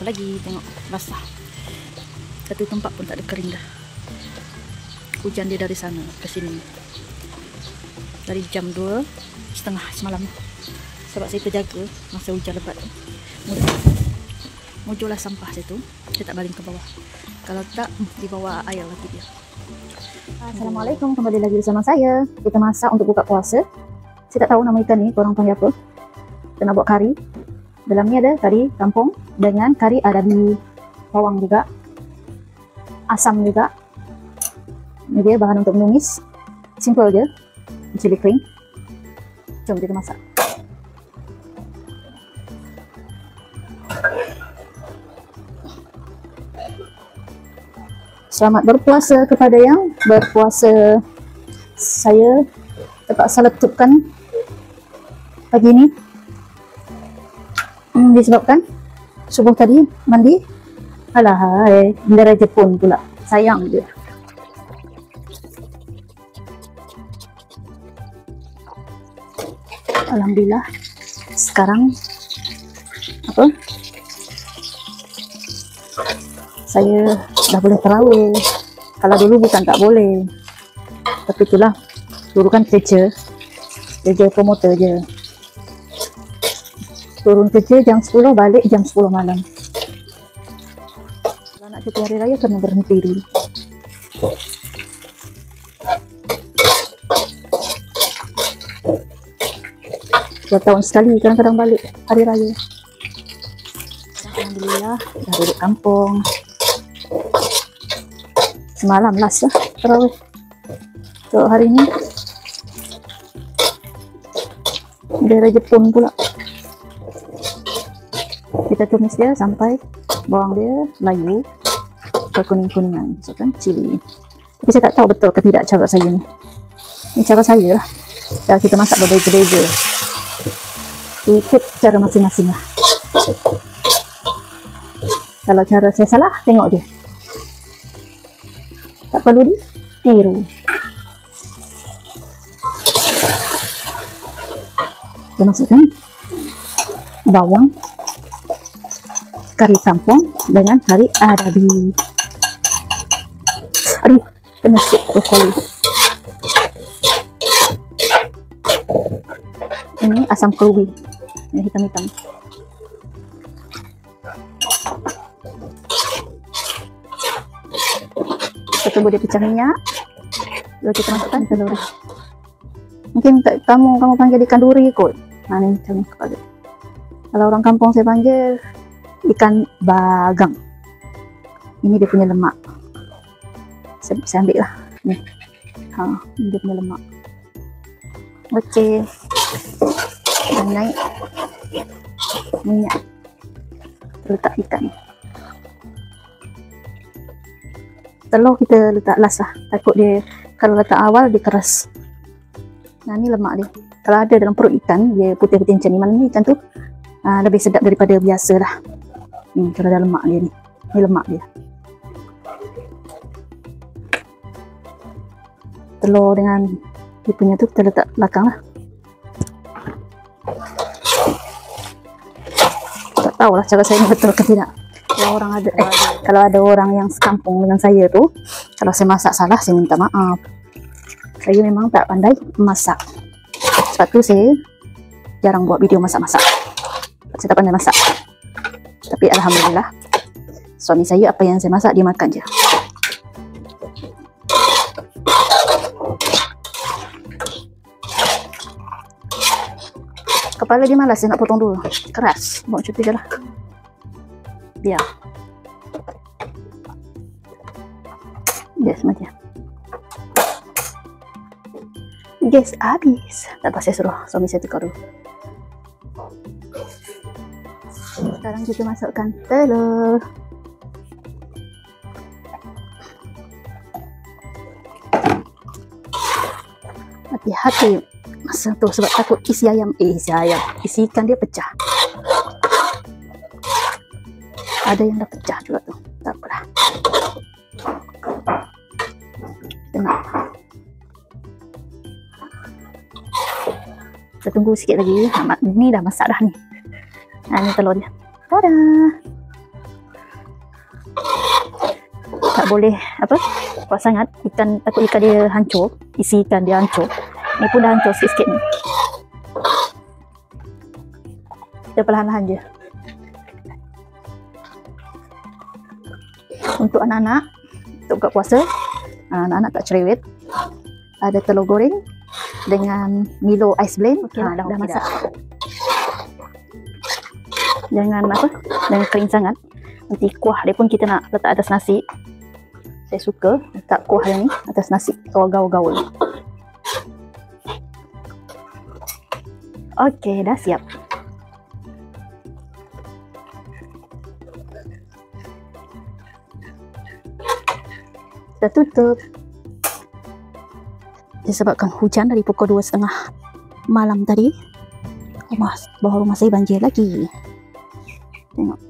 lagi, tengok basah. Satu tempat pun tak ada kering dah. Hujan dia dari sana ke sini. Dari jam 2:30 semalam. Sebab saya terjaga masa hujan lebat tu. Mujurlah sampah situ. Saya tak baling ke bawah. Kalau tak, di bawah air lagi dia. Assalamualaikum, kembali lagi bersama saya. Kita masak untuk buka puasa. Saya tak tahu nama ikan ni, korang panggil apa. Kita nak buat kari. Dalam ni ada kari kampung dengan kari arabi, bawang juga, asam juga. Ini dia bahan untuk menumis. Simple je. Cili kering. Jom kita masak. Selamat berpuasa kepada yang berpuasa. Saya terpaksa letupkan pagi ni disebabkan subuh tadi mandi. Alahai, bendera Jepun pula. Sayang dia. Alhamdulillah sekarang saya dah boleh terawih. Kalau dulu bukan tak boleh, tapi itulah, dulu kan kerja promoter je. Turun kerja jam 10, balik jam 10 malam. Kalau nak cuti hari raya kena berhenti dulu. 2 tahun sekali kadang-kadang balik hari raya. Alhamdulillah dah duduk kampung. Semalam last lah terawih. So hari ni bendera Jepun pula. Kita tumis dia sampai bawang dia layu berkuning-kuningan. So kan cili. Tapi saya tak tahu betul ke tidak cara saya ni. Ini cara saya lah. Cara kita masak berbeza-beza. Ikut cara masing-masing lah. Kalau cara saya salah, tengok dia. Tak perlu ditiru. Kita masukkan bawang, kari kampung dengan kari arabi. Aduh, kena sikit brokoli. Ini asam kerubi. Ini hitam-hitam. Kita tunggu dia pecah minyak. Lalu kita masukkan telur. Mungkin kamu panggil ikan duri kot. Nah ni macam ni kepala. Kalau orang kampung saya panggil ikan bagang. Ini dia punya lemak. Saya ambil lah. Ni. Ini dia punya lemak. Okey. Dan naik minyak. Letak ikan. Telur kita letak last lah. Takut dia, kalau letak awal dia keras. Nah ni lemak dia. Kalau ada dalam perut ikan, dia putih-putih macam ni. Malam ni ikan tu lebih sedap daripada biasa lah. Kalau ada lemak dia ni. Ni lemak dia. Telur dengan dia punya tu kita letak belakang lah. Tak tahulah cara saya ni betul ke tidak. Kalau ada orang yang sekampung dengan saya tu, kalau saya masak salah, saya minta maaf. Saya memang tak pandai masak. Sebab tu saya jarang buat video masak-masak. Saya tak pandai masak. Tapi alhamdulillah, suami saya apa yang saya masak dia makan je. Kepala dia malas, saya nak potong dulu. Keras, buat cuti je lah. Biar. Gas mati. Gas habis. Tak apa, saya suruh suami saya tukar dulu. Sekarang kita masukkan telur. Hati-hati masa tu sebab takut isi ikan dia pecah. Ada yang dah pecah juga tu. Tak apalah. Tengok. Kita tunggu sikit lagi. Ni dah masak dah ni. Ni telur dia. Tada! tak boleh apa kuat sangat, ikan takut ikan dia hancur, isi ikan dia hancur. Ni pun dah hancur sikit-sikit ni. Kita perlahan-lahan je. Untuk anak-anak, untuk buka puasa, anak-anak tak cerewet, ada telur goreng dengan Milo ice blend. Okey dah masak. Jangan apa, jangan kering sangat. Nanti kuah dia pun kita nak letak atas nasi. Saya suka letak kuah dia ni atas nasi, gaul-gaul. Okey, dah siap. Kita tutup. Disebabkan hujan dari pukul 2:30 malam tadi, bawah rumah saya banjir lagi. Tengok.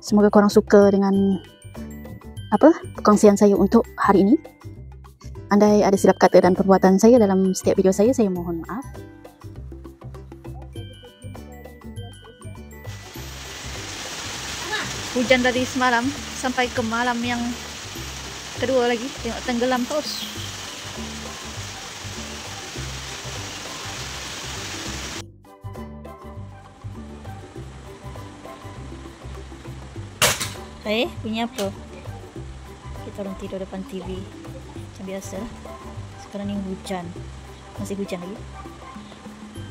Semoga korang suka dengan perkongsian saya untuk hari ini. Andai ada silap kata dan perbuatan saya dalam setiap video saya mohon maaf. Hujan dari semalam sampai ke malam yang kedua lagi. Tengok tenggelam terus. Bunyi apa? Kita orang tidur depan TV macam biasa. Sekarang ni hujan. Masih hujan lagi.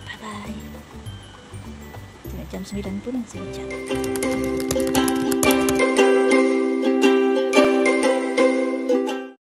Bye bye. Tengok jam 9 pun masih hujan.